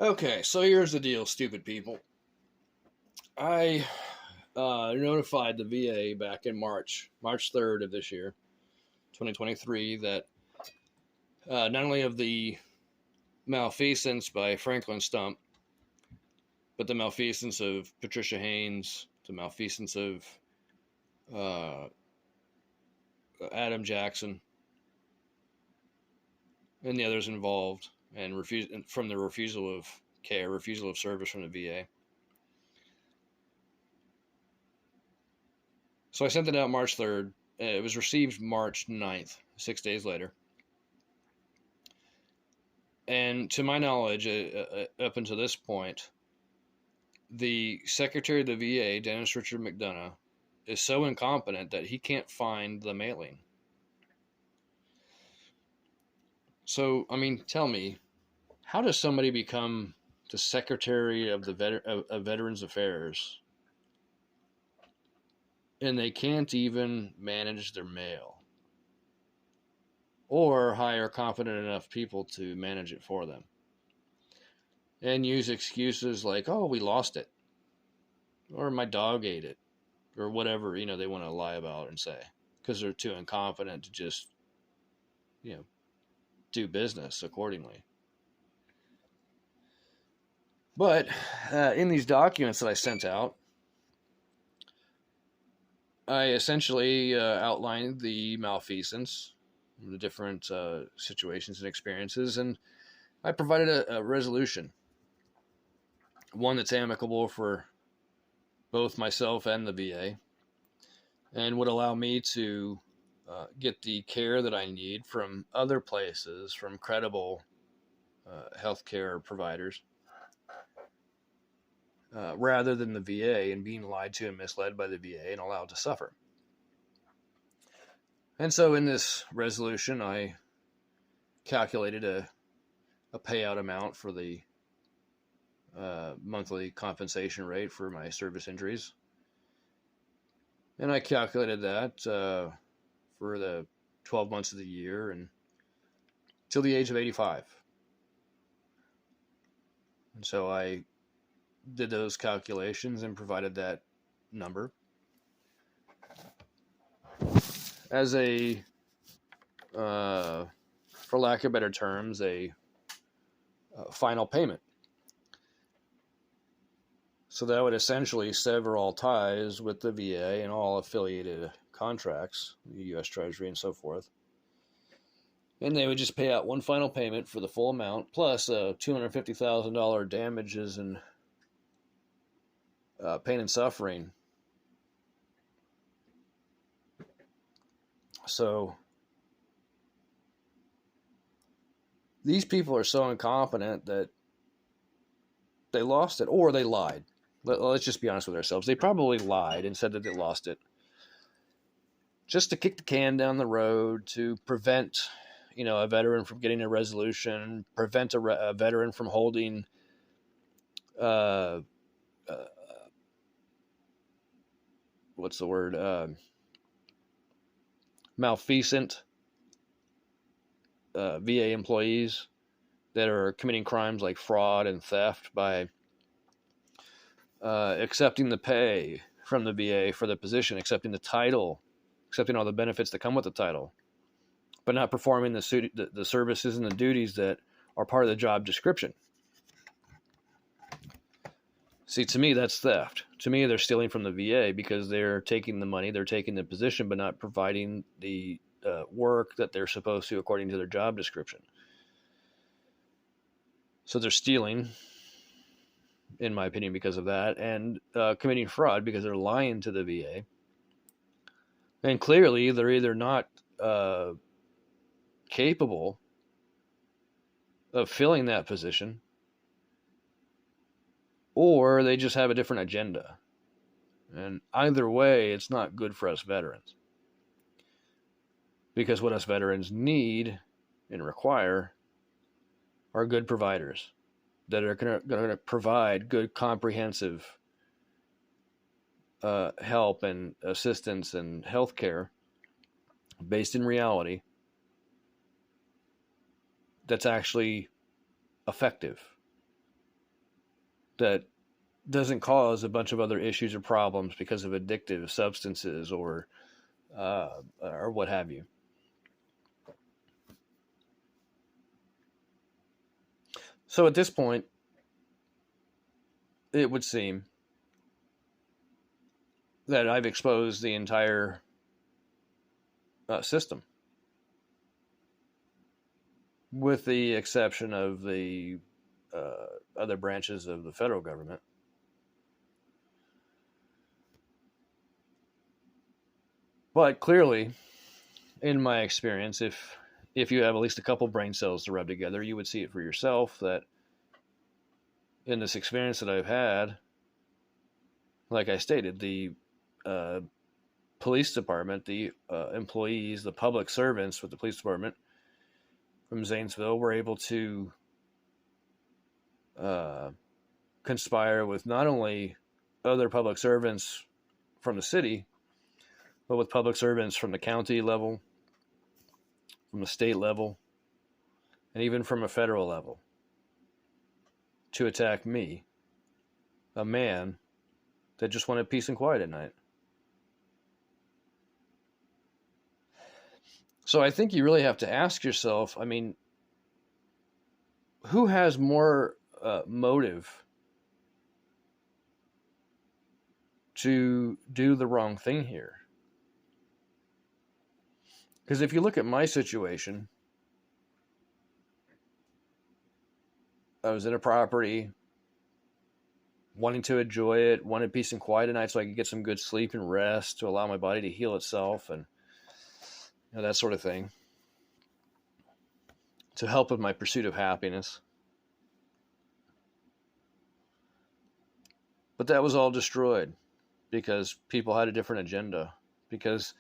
Okay, so here's the deal, stupid people. I notified the VA back in March 3rd of this year, 2023, that not only of the malfeasance by Franklin Stump, but the malfeasance of Patricia Haynes, the malfeasance of uh, Adam Jackson, and the others involved, and from the refusal of care, refusal of service from the VA. So I sent it out March 3rd. It was received March 9th, 6 days later. And to my knowledge, up until this point, the Secretary of the VA, Dennis Richard McDonough, is so incompetent that he can't find the mailing. So, I mean, tell me, how does somebody become the Secretary of of Veterans Affairs and they can't even manage their mail or hire competent enough people to manage it for them and use excuses like, "Oh, we lost it," or "My dog ate it," or whatever they want to lie about and say because they're too incompetent to just you know do business accordingly. But in these documents that I sent out, I essentially outlined the malfeasance, the different situations and experiences, and I provided a resolution, one that's amicable for both myself and the VA, and would allow me to get the care that I need from other places, from credible healthcare providers, rather than the VA and being lied to and misled by the VA and allowed to suffer. And so in this resolution, I calculated a payout amount for the monthly compensation rate for my service injuries. And I calculated that for the 12 months of the year and till the age of 85. And so I did those calculations and provided that number as a, for lack of better terms, a final payment. So that would essentially sever all ties with the VA and all affiliated contracts, the U.S. Treasury and so forth. And they would just pay out one final payment for the full amount, plus $250,000 damages and pain and suffering. So these people are so incompetent that they lost it, or they lied. Let's just be honest with ourselves. They probably lied and said that they lost it just to kick the can down the road, to prevent a veteran from getting a resolution, prevent a veteran from holding uh, uh, what's the word, malfeasant VA employees that are committing crimes like fraud and theft by accepting the pay from the VA for the position, accepting the title, accepting all the benefits that come with the title, but not performing the services and the duties that are part of the job description. See, to me, that's theft. To me, they're stealing from the VA because they're taking the money, they're taking the position, but not providing the work that they're supposed to according to their job description. So they're stealing, in my opinion, because of that, and committing fraud because they're lying to the VA. And clearly, they're either not capable of filling that position, or they just have a different agenda. And either way, it's not good for us veterans. Because what us veterans need and require are good providers that are going to provide good, comprehensive help and assistance and health care based in reality that's actually effective. that doesn't cause a bunch of other issues or problems because of addictive substances or what have you. So at this point, it would seem that I've exposed the entire system, with the exception of the other branches of the federal government. But clearly, in my experience, if you have at least a couple brain cells to rub together, you would see it for yourself that in this experience that I've had, like I stated, the uh, police department, the employees, the public servants with the police department from Zanesville were able to uh, conspire with not only other public servants from the city, but with public servants from the county level, from the state level, and even from a federal level to attack me, a man that just wanted peace and quiet at night. So I think you really have to ask yourself, I mean, who has more motive to do the wrong thing here? Because if you look at my situation, I was in a property, wanting to enjoy it, wanted peace and quiet at night so I could get some good sleep and rest to allow my body to heal itself and that sort of thing, to help with my pursuit of happiness. But that was all destroyed because people had a different agenda. Because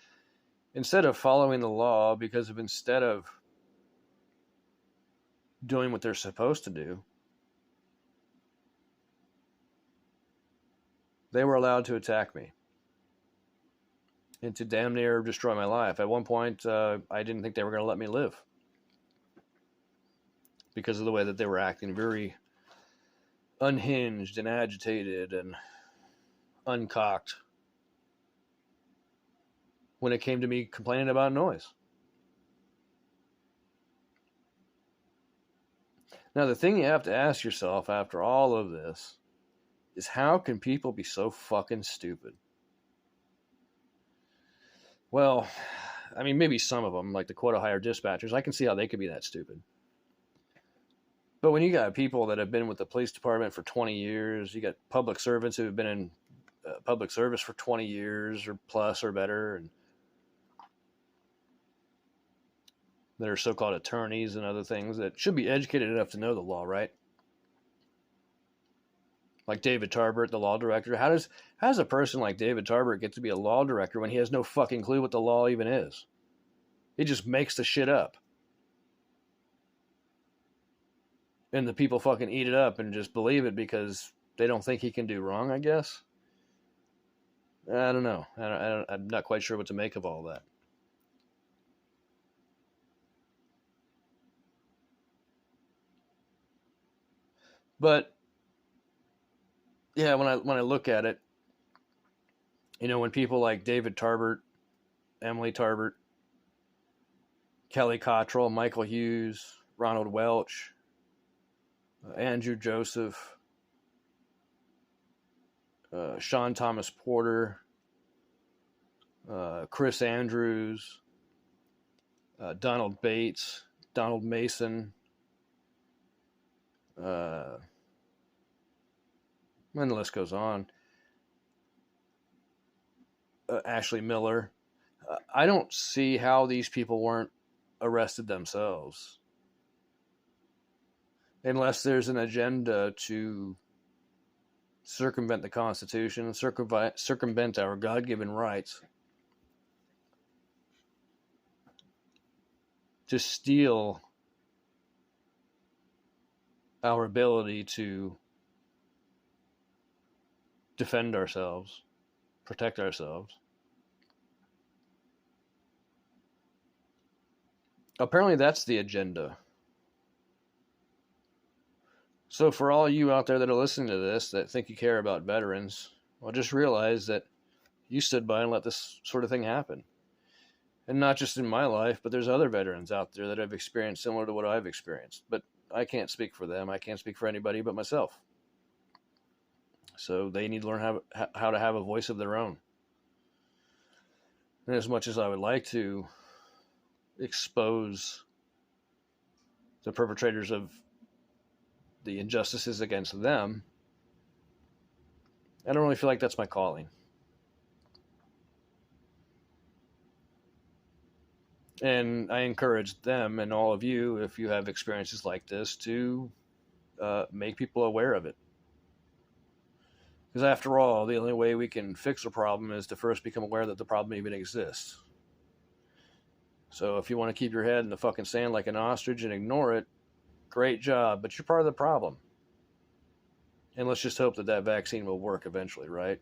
instead of following the law, instead of doing what they're supposed to do, they were allowed to attack me and to damn near destroy my life. At one point, I didn't think they were going to let me live because of the way that they were acting, very unhinged and agitated and uncocked when it came to me complaining about noise. Now, the thing you have to ask yourself after all of this is, how can people be so fucking stupid? Well, I mean, maybe some of them, like the quota hire dispatchers, I can see how they could be that stupid. But when you got people that have been with the police department for 20 years, you got public servants who have been in public service for 20 years or plus or better, and that are so-called attorneys and other things that should be educated enough to know the law, right? Like David Tarbert, the law director. How does a person like David Tarbert get to be a law director when he has no fucking clue what the law even is? He just makes the shit up. And the people fucking eat it up and just believe it because they don't think he can do wrong, I guess. I don't know. I'm not quite sure what to make of all that. But yeah, when I look at it, when people like David Tarbert, Emily Tarbert, Kelly Cottrell, Michael Hughes, Ronald Welch, Andrew Joseph, Sean Thomas Porter, Chris Andrews, Donald Bates, Donald Mason, and the list goes on. Ashley Miller. I don't see how these people weren't arrested themselves, unless there's an agenda to circumvent the Constitution, circumvent our God-given rights, to steal our ability to defend ourselves, protect ourselves. Apparently that's the agenda. So for all you out there that are listening to this that think you care about veterans, well, just realize that you stood by and let this sort of thing happen. And not just in my life, but there's other veterans out there that have experienced similar to what I've experienced. But I can't speak for them. I can't speak for anybody but myself. So they need to learn how to have a voice of their own. And as much as I would like to expose the perpetrators of the injustices against them, I don't really feel like that's my calling. And I encourage them and all of you, if you have experiences like this, to make people aware of it. Because after all, the only way we can fix a problem is to first become aware that the problem even exists. So if you want to keep your head in the fucking sand like an ostrich and ignore it, great job, but you're part of the problem. And let's just hope that that vaccine will work eventually, right?